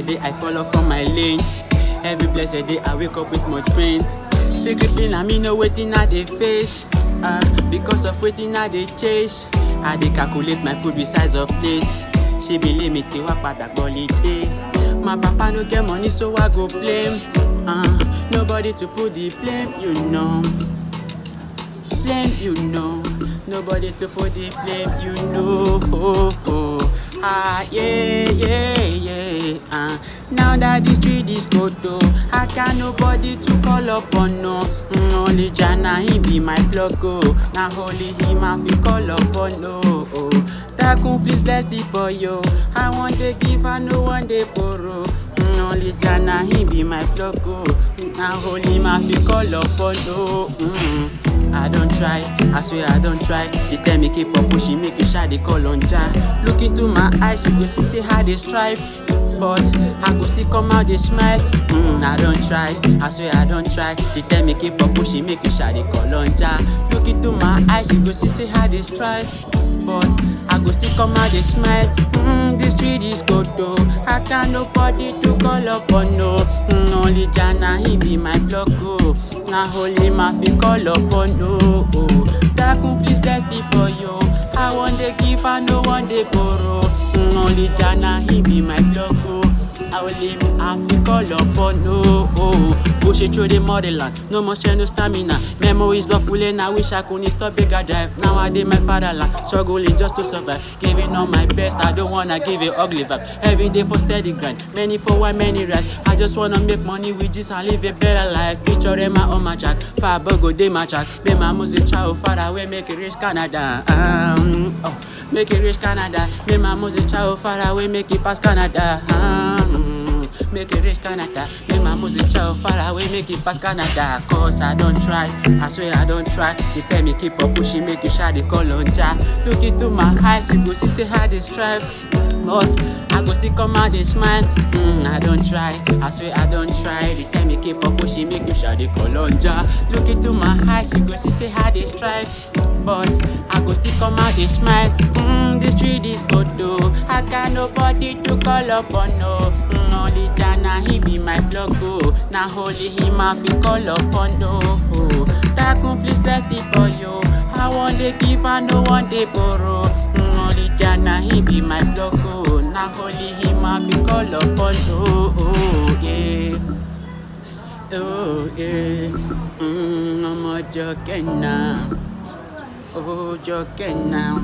blessed day I follow from my lane. Every blessed day I wake up with much pain. Secretly na me know wetin I dey face. Because of wetin I dey chase. I dey calculate my food with size of plate. She believe me till I pada holiday. My papa no get money so I go blame. Nobody to put the blame, you know. Blame, you know. Nobody to put the blame, you know. Yeah. Now that the street is cold though, I got nobody to call upon, no. Only Jana, he be my plug, oh. Now only him I feel call upon, no. Takun, please bless the for you. I want to give, I no one day borrow. Only Jana, he be my plug, oh. Now only him I feel call upon, no. I don't try, I swear I don't try. They tell me keep on pushing, make you shy, they call on Jah. Look into my eyes, you go see how they strive. But I go still come out, they smile. I don't try, I swear I don't try. They tell me keep on pushing, make you shy, they call on Jah. Look into my eyes, you go see how they strive. But I go still come out, they smile. The street is good though, I got nobody to call upon, no. Only Jana, he be my block, oh. Now only my fi call upon, no. Takun, please bless me for you. I want to give, I no want to borrow. Only Jana, he be my block, oh. I will leave me, I fi call upon, no. Push it through the motherland, no more strength, no stamina. Memories love full and I wish I couldn't stop bigger drive. Nowadays my fatherland, struggling just to survive. Giving all my best, I don't wanna give it ugly vibe. Every day for steady grind, many for one, many rise. I just wanna make money with this and live a better life. Featuring my own my track, far go day my track. Make my music travel far away, make it reach Canada. Make it reach Canada. Make my music travel far away, make it past Canada. Make it reach Canada. Make my music travel far away, make it past Canada. Cause I don't try, I swear I don't try. They tell me keep on pushing, make you shy, they call on Jah. Look into my eyes, you go see how they strive. But I go still come out, they smile. I don't try, I swear I don't try. They tell me keep on pushing, make you shy, they call on Jah. Look into my eyes, you go see how they strive. But I go still come out, they smile. The street is good though, I got nobody to call upon, no. Only Jana, he be my plug, oh. Now only him I feel call upon, no. Takun, please bless me for you. I want to give, I no want to borrow. Only Jana, he be my plug, oh. Now only him I feel call upon, yeah. No more joking now. Joking now.